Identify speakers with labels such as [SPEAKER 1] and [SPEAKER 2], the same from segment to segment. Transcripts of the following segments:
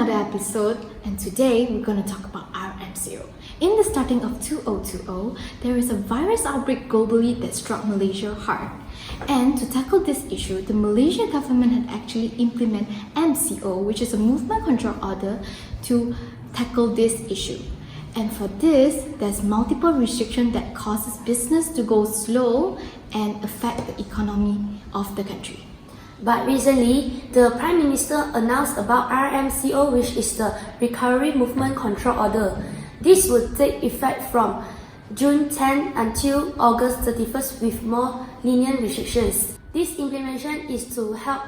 [SPEAKER 1] another episode, and today we're going to talk about RMCO. In the starting of 2020, there is a virus outbreak globally that struck Malaysia hard. And to tackle this issue, the Malaysian government had actually implemented MCO, which is a movement control order to tackle this issue. And for this, there's multiple restrictions that causes business to go slow and affect the economy of the country.
[SPEAKER 2] But recently, the Prime Minister announced about RMCO, which is the Recovery Movement Control Order. This will take effect from June 10 until August 31st with more lenient restrictions. This implementation is to help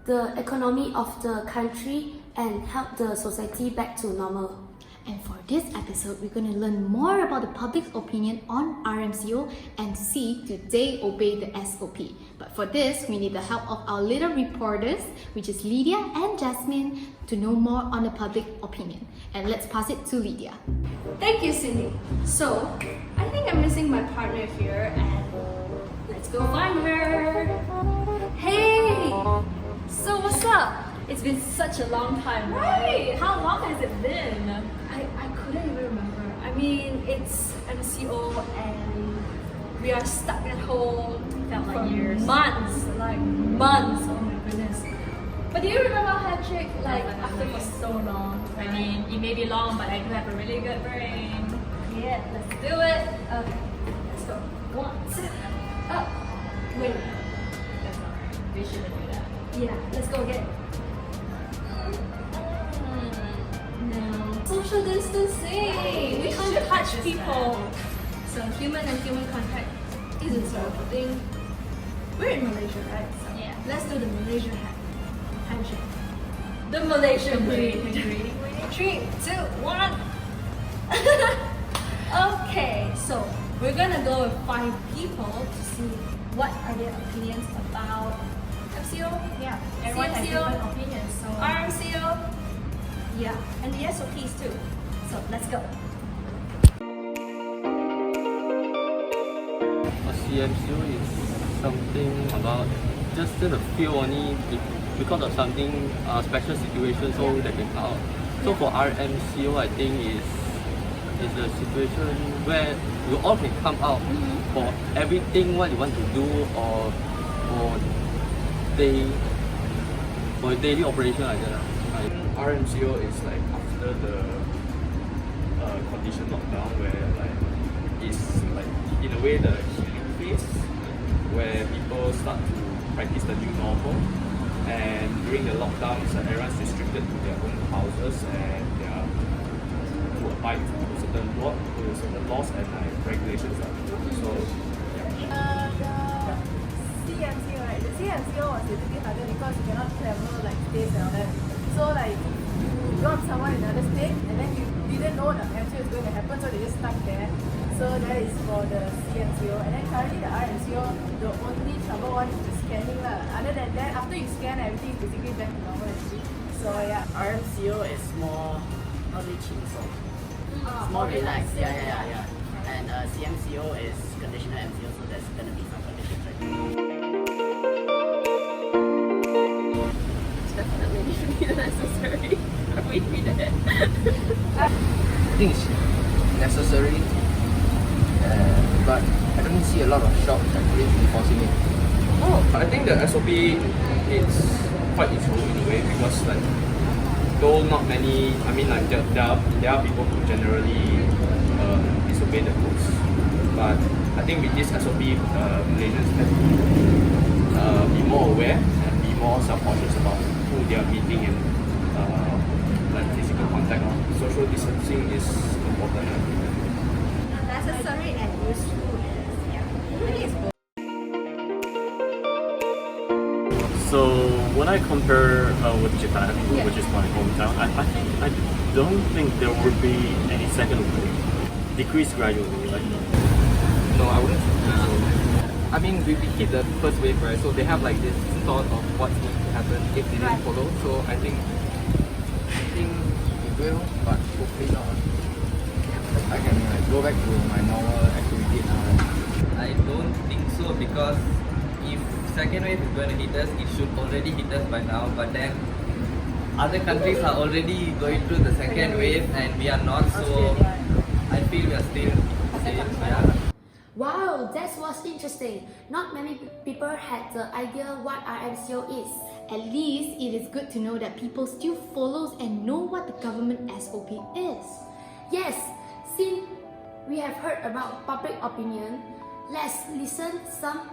[SPEAKER 2] the economy of the country and help the society back to normal.
[SPEAKER 1] And for this episode, we're going to learn more about the public's opinion on RMCO and see do they obey the SOP. But for this, we need the help of our little reporters, which is Lydia and Jasmine, to know more on the public opinion. And let's pass it to Lydia.
[SPEAKER 3] Thank you, Cindy. So, I think I'm missing my partner here, and let's go find her. Hey! So what's up? It's been such a long time, right? How long has it been? I couldn't even remember. I mean, it's MCO and we are stuck at home.
[SPEAKER 4] Felt like
[SPEAKER 3] for
[SPEAKER 4] years.
[SPEAKER 3] Months. Oh my goodness. But do you remember Patrick? After for so long.
[SPEAKER 4] I mean, it may be long, but I do have a really good brain.
[SPEAKER 3] Yeah, let's do it. Okay, let's go. One, two, up. Wait.
[SPEAKER 4] That's alright. We shouldn't do that.
[SPEAKER 3] Yeah, let's go again. No. Social distancing. We can't touch people. So human and human contact isn't sort of a thing. We're in Malaysia, right? So
[SPEAKER 4] Yeah.
[SPEAKER 3] let's do the Malaysia handshake. The Malaysian greeting. 3, 2, 1. Okay, so we're gonna go with 5 people to see what are their opinions about MCO.
[SPEAKER 4] Yeah, everyone has
[SPEAKER 3] CMCO,
[SPEAKER 4] different opinions, so
[SPEAKER 3] RMCO, yeah, and the SOPs too. So let's go.
[SPEAKER 5] CMCO is something about just a few only because of something special situation, so they can come out. So for RMCO, I think is a situation where you all can come out for everything what you want to do or for daily operation like that.
[SPEAKER 6] RMCO is like after the condition lockdown where like it's like in a way the healing phase where people start to practice the new normal, and during the lockdown it's like everyone's restricted to their own houses and they are to abide to certain laws and regulations. So
[SPEAKER 7] the CMCO, right? The CMCO was a little bit harder because you cannot travel like states and all that. So like you drop someone in another state and then you didn't know the MCO is going to happen, so they just stuck there. So that is for the CMCO. And then currently the RMCO, the only trouble one is the scanning lah. Other than that, after you scan, everything is basically back to normal actually. So yeah.
[SPEAKER 8] RMCO is more not really chill, so it's more relaxed. Yeah. And CMCO is conditional MCO, so there's gonna be some conditions, right?
[SPEAKER 4] it's definitely necessary. Are we there?
[SPEAKER 9] I think it's necessary, but I don't see a lot of shops actually enforcing it.
[SPEAKER 6] I think the SOP is quite useful in a way because like though not many, I mean like there are people who generally disobey the rules, but I think with this SOP, Malaysians have to be more aware and be more self-conscious about who they are meeting and like physical contact. Social distancing is important.
[SPEAKER 7] Necessary and useful.
[SPEAKER 10] So when I compare with Japan, which is my hometown, I don't think there would be any second wave. Decrease gradually, like.
[SPEAKER 9] No, I wouldn't think so. I mean, we hit the first wave, right? So they have like this thought of what's going to happen if they didn't follow. So I think it will, but hopefully not. I can like go back to my normal activity now.
[SPEAKER 8] I don't think so because if second wave is going to hit us, it should already hit us by now. But then
[SPEAKER 11] other countries are already going through the second wave and we are not, so I feel we are still safe. Yeah.
[SPEAKER 2] Wow, that was interesting. Not many people had the idea what RMCO is.
[SPEAKER 1] At least it is good to know that people still follows and know what the government SOP is.
[SPEAKER 2] Yes, since we have heard about public opinion, let's listen some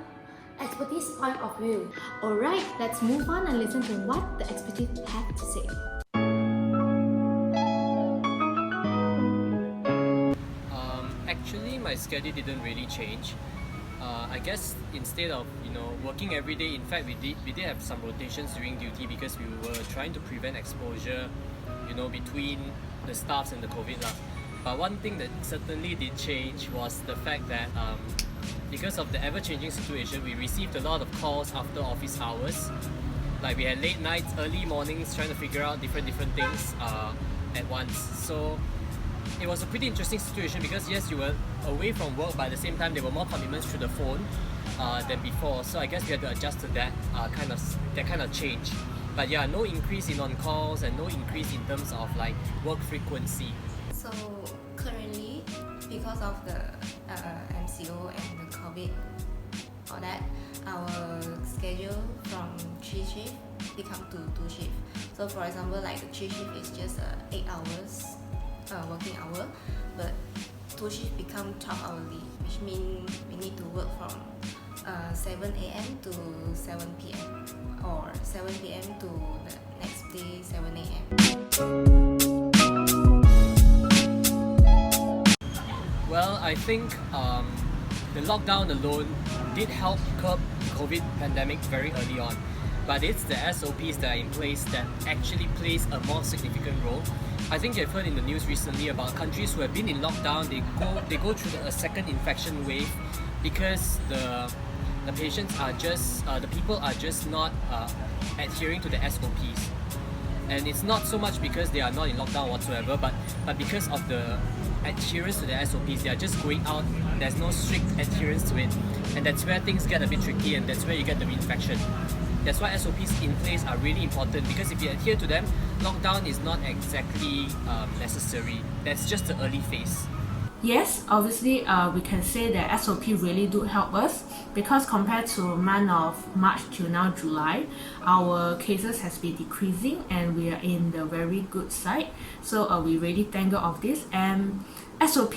[SPEAKER 2] expertise point of view.
[SPEAKER 1] Alright, let's move on and listen to what the expertise have to say.
[SPEAKER 5] Actually, my schedule didn't really change. I guess instead of working every day, in fact we did have some rotations during duty because we were trying to prevent exposure, between the staffs and the COVID lah. But one thing that certainly did change was the fact that because of the ever-changing situation, we received a lot of calls after office hours. Like we had late nights, early mornings, trying to figure out different things at once. So it was a pretty interesting situation because yes, you were away from work, but at the same time there were more commitments through the phone than before. So I guess we had to adjust to that kind of change. But yeah, no increase in on calls and no increase in terms of like work frequency.
[SPEAKER 12] So currently, because of the MCO and the COVID, all that, our schedule from 3 shift become to 2 shift. So for example, like the 3 shift is just 8 hours working hour, but 2 shift become 12 hourly, which means we need to work from 7 a.m. to 7 p.m. or 7 p.m. to the next day 7 a.m.
[SPEAKER 5] Well, I think the lockdown alone did help curb the COVID pandemic very early on, but it's the SOPs that are in place that actually plays a more significant role. I think you've heard in the news recently about countries who have been in lockdown. They go through a second infection wave because the patients are just the people are just not adhering to the SOPs, and it's not so much because they are not in lockdown whatsoever, but because of the adherence to the SOPs. They are just going out. There's no strict adherence to it, and that's where things get a bit tricky, and that's where you get the reinfection. That's why SOPs in place are really important, because if you adhere to them, lockdown is not exactly necessary. That's just the early phase.
[SPEAKER 13] Yes, obviously we can say that SOP really do help us, because compared to month of March till now July, our cases has been decreasing and we are in the very good side. So we really thank God of this, and SOP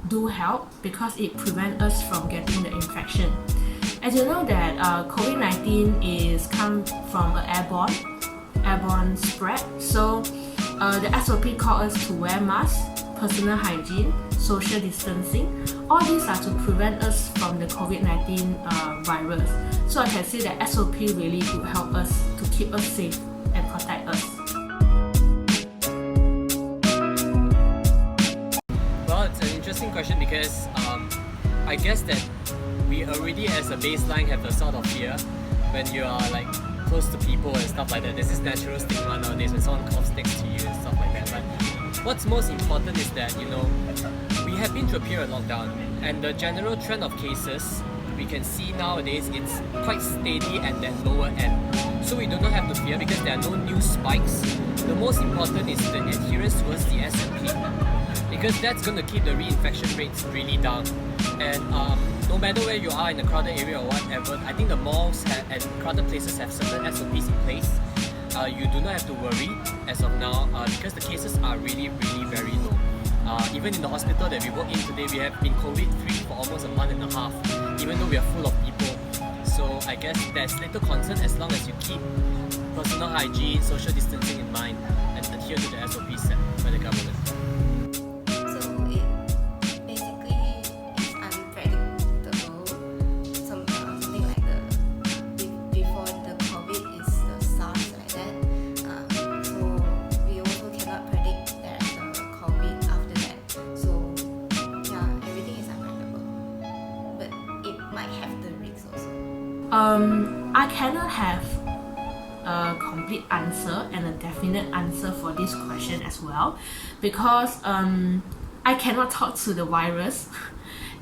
[SPEAKER 13] do help because it prevents us from getting the infection. As you know that COVID-19 is come from an airborne spread, so the SOP call us to wear masks, personal hygiene, social distancing. All these are to prevent us from the COVID-19 virus. So I can say that SOP really do help us to keep us safe and protect us.
[SPEAKER 5] Well, it's an interesting question because I guess that we already as a baseline have a sort of fear when you are like close to people and stuff like that. There's this natural stigma nowadays when someone coughs next to you and stuff like that. But what's most important is that, we have been through a period of lockdown, and the general trend of cases we can see nowadays, it's quite steady at that lower end. So we do not have to fear because there are no new spikes. The most important is the adherence towards the SOP, because that's going to keep the reinfection rates really down. And no matter where you are in a crowded area or whatever, I think the malls and crowded places have certain SOPs in place. You do not have to worry as of now because the cases are really very low. Even in the hospital that we work in today, we have been COVID-free for almost a month and a half, even though we are full of people. So I guess there's little concern as long as you keep personal hygiene, social distancing in mind, and adhere to the SOPs set by the government.
[SPEAKER 13] I cannot have a complete answer and a definite answer for this question as well, because I cannot talk to the virus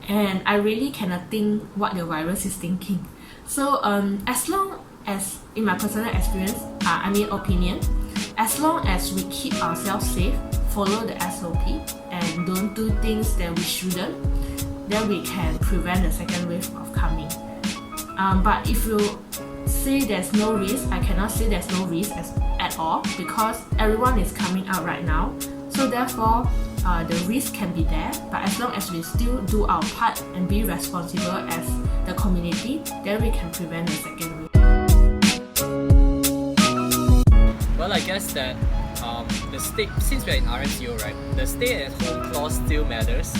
[SPEAKER 13] and I really cannot think what the virus is thinking. So as long as, in my personal experience, opinion, as long as we keep ourselves safe, follow the SOP, and don't do things that we shouldn't, then we can prevent the second wave of coming. But if you say there's no risk, I cannot say there's no risk at all, because everyone is coming out right now. So therefore, the risk can be there, but as long as we still do our part and be responsible as the community, then we can prevent the second wave.
[SPEAKER 14] Well, I guess that the state, since we're in RMCO, right, the stay-at-home clause still matters.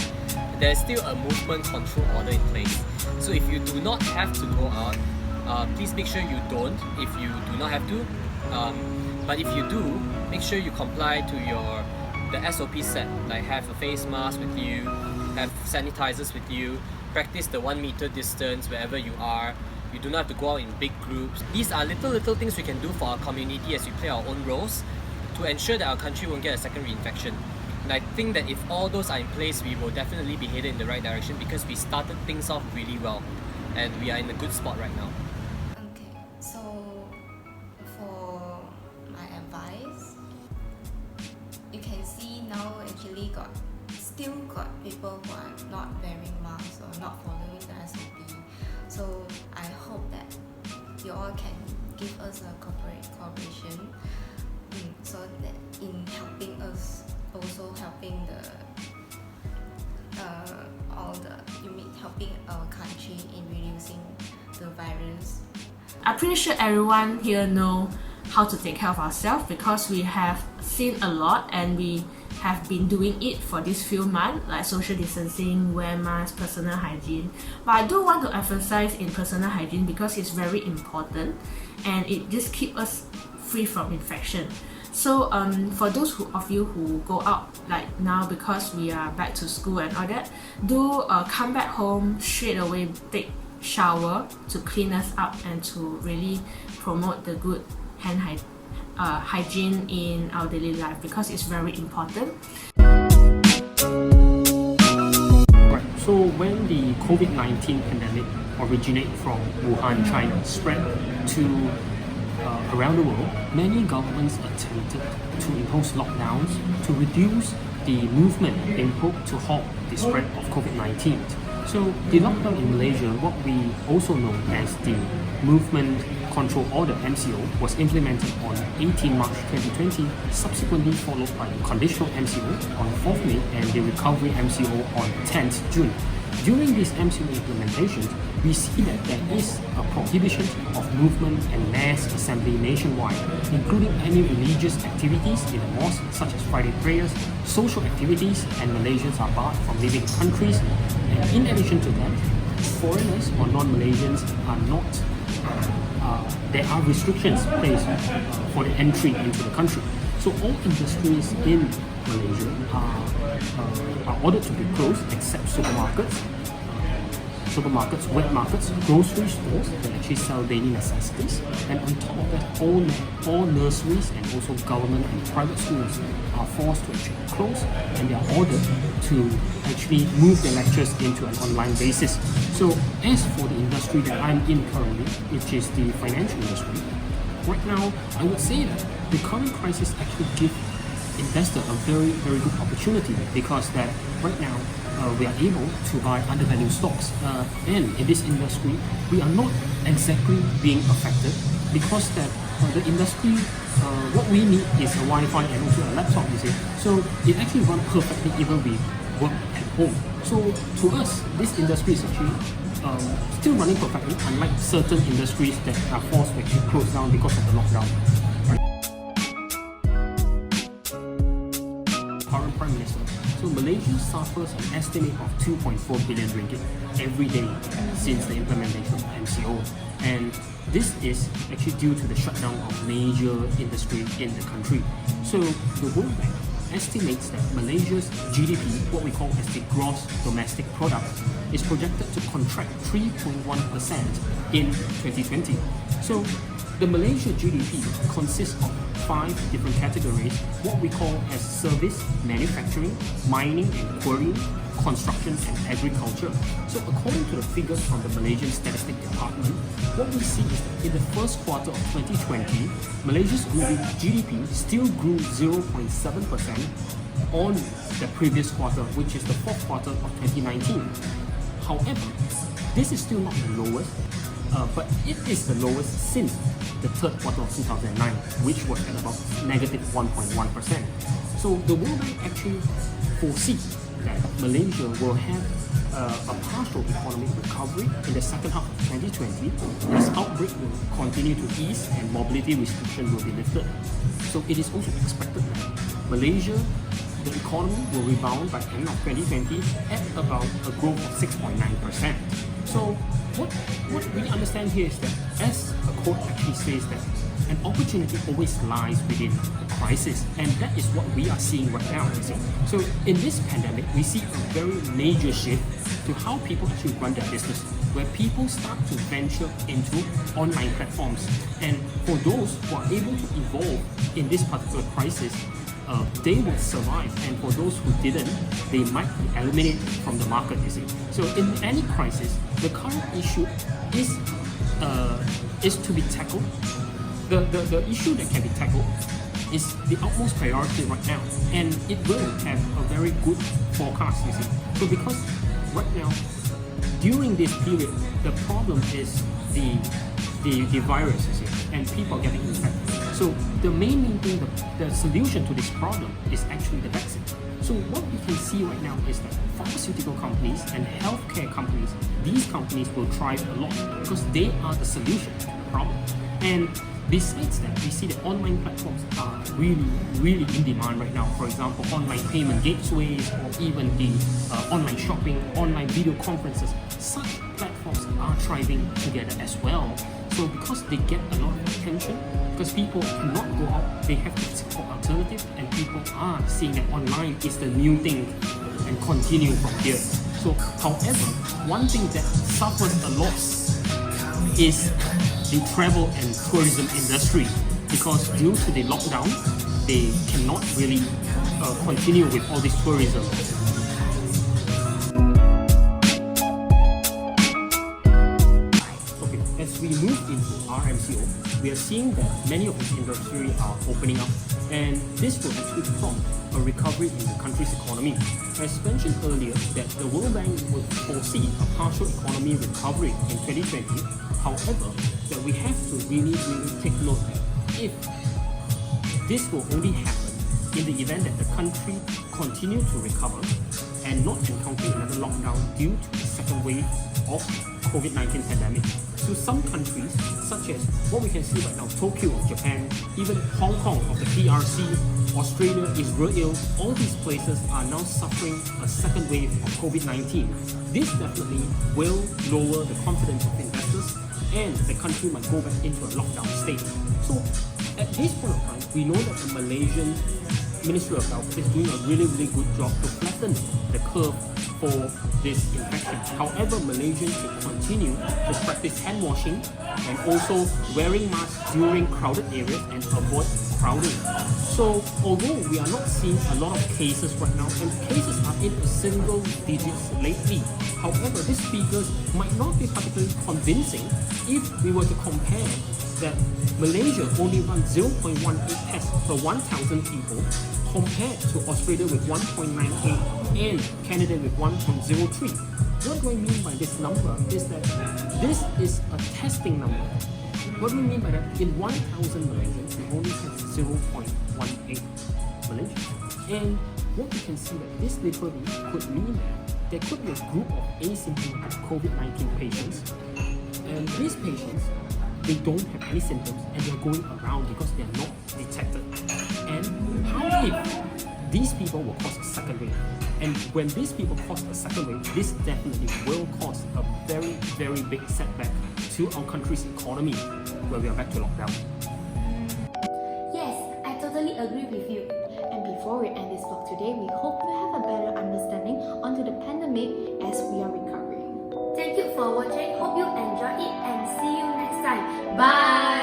[SPEAKER 14] There's still a movement control order in place. So if you do not have to go out, please make sure you don't if you do not have to. But if you do, make sure you comply to the SOP set, like have a face mask with you, have sanitizers with you, practice the 1 meter distance wherever you are. You do not have to go out in big groups. These are little things we can do for our community as we play our own roles to ensure that our country won't get a second reinfection. And I think that if all those are in place, we will definitely be headed in the right direction because we started things off really well and we are in a good spot right now.
[SPEAKER 12] Okay, so for my advice, you can see now actually still got people who are not wearing masks or not following the SOP. So I hope that you all can give us a cooperation so that in helping us, also helping helping our country in reducing the virus.
[SPEAKER 13] I'm pretty sure everyone here know how to take care of ourselves because we have seen a lot and we have been doing it for these few months, like social distancing, wear masks, personal hygiene. But I do want to emphasize in personal hygiene because it's very important and it just keeps us free from infection. So for those of you who go out like now because we are back to school and all that, do come back home straight away, take shower to clean us up and to really promote the good hand hygiene in our daily life because it's very important.
[SPEAKER 15] Right. So when the COVID-19 pandemic originated from Wuhan, China, spread to around the world, many governments attempted to impose lockdowns to reduce the movement in hope to halt the spread of COVID-19. So the lockdown in Malaysia, what we also know as the Movement Control Order MCO, was implemented on 18 March 2020, subsequently followed by the Conditional MCO on 4th May and the Recovery MCO on 10th June. During this MCO implementation, we see that there is a prohibition of movement and mass assembly nationwide, including any religious activities in the mosque such as Friday prayers, social activities, and Malaysians are barred from leaving countries. And in addition to that, foreigners or non-Malaysians are not, there are restrictions placed for the entry into the country. So all industries in Malaysia are ordered to be closed except supermarkets, wet markets, grocery stores that actually sell daily necessities, and on top of that, all nurseries and also government and private schools are forced to actually close, and they are ordered to actually move their lectures into an online basis. So as for the industry that I'm in currently, which is the financial industry, right now I would say that the current crisis actually gives investors a very good opportunity because that right now we are able to buy undervalued stocks and in this industry we are not exactly being affected because that the industry what we need is a Wi-Fi and also a laptop, you see. So it actually runs perfectly even we work at home. So to us, this industry is actually still running perfectly, unlike certain industries that are forced to actually close down because of the lockdown. Current Prime Minister. So Malaysia suffers an estimate of 2.4 billion ringgit every day since the implementation of MCO, and this is actually due to the shutdown of major industry in the country. So the World Bank estimates that Malaysia's GDP, what we call as the gross domestic product, is projected to contract 3.1% in 2020. So the Malaysia GDP consists of 5 different categories, what we call as service, manufacturing, mining and quarrying, construction and agriculture. So according to the figures from the Malaysian Statistics Department, what we see is that in the first quarter of 2020, Malaysia's GDP still grew 0.7% on the previous quarter, which is the fourth quarter of 2019. However, this is still not the lowest, but it is the lowest since the third quarter of 2009, which was at about negative 1.1%. So the World Bank actually foresees that Malaysia will have a partial economic recovery in the second half of 2020 as outbreak will continue to ease and mobility restrictions will be lifted. So it is also expected that Malaysia, the economy will rebound by the end of 2020 at about a growth of 6.9%. So what we understand here is that, as a quote actually says, that an opportunity always lies within a crisis, and that is what we are seeing right now. You see. So in this pandemic, we see a very major shift to how people actually run their business, where people start to venture into online platforms. And for those who are able to evolve in this particular crisis, they will survive, and for those who didn't, they might be eliminated from the market, you see. So in any crisis, the current issue is to be tackled. The issue that can be tackled is the utmost priority right now, and it will have a very good forecast, you see. So because right now, during this period, the problem is the virus, you see, and people are getting infected. So the main thing, the solution to this problem is actually the vaccine. So what we can see right now is that pharmaceutical companies and healthcare companies, these companies will thrive a lot because they are the solution to the problem. And besides that, we see that online platforms are really in demand right now. For example, online payment gateways, or even the online shopping, online video conferences. Such platforms are thriving together as well. So because they get a lot of attention, because people cannot go out, they have to seek for alternatives, and people are seeing that online is the new thing and continue from here. So however, one thing that suffers a loss is the travel and tourism industry, because due to the lockdown, they cannot really continue with all this tourism. Okay, as we move into RMCO, we are seeing that many of these industries are opening up, and this will actually prompt a recovery in the country's economy. As mentioned earlier, that the World Bank would foresee a partial economy recovery in 2020. However, that we have to really take note that if this will only happen in the event that the country continue to recover and not encounter another lockdown due to the second wave of COVID-19 pandemic. So some countries, such as what we can see right now, Tokyo, Japan, even Hong Kong of the PRC, Australia, Israel, all these places are now suffering a second wave of COVID-19. This definitely will lower the confidence of investors, and the country might go back into a lockdown state. So at this point of time, we know that the Malaysian Ministry of Health is doing a really good job to flatten the curve for this infection. However, Malaysians should continue to practice hand washing and also wearing masks during crowded areas and avoid crowding. So although we are not seeing a lot of cases right now, and cases are in a single digits lately, however, these figures might not be particularly convincing if we were to compare that Malaysia only runs 0.18 tests per 1,000 people compared to Australia with 1.98 and Canada with 1.03. What do I mean by this number is that this is a testing number. What do we mean by that? In 1,000 Malaysians, we only test 0.18 Malaysians. And what we can see that this literally could mean that there could be a group of asymptomatic COVID-19 patients, and these patients, they don't have any symptoms and they're going around because they are not detected. And how if these people will cause a second wave? And when these people cause a second wave, this definitely will cause a very big setback to our country's economy, where we are back to lockdown.
[SPEAKER 2] Yes, I totally agree with you.
[SPEAKER 1] And before we end this vlog today, we hope you have a better understanding onto the pandemic as we are recovering.
[SPEAKER 2] Thank you for watching. Hope you enjoyed it and see you next time. Bye!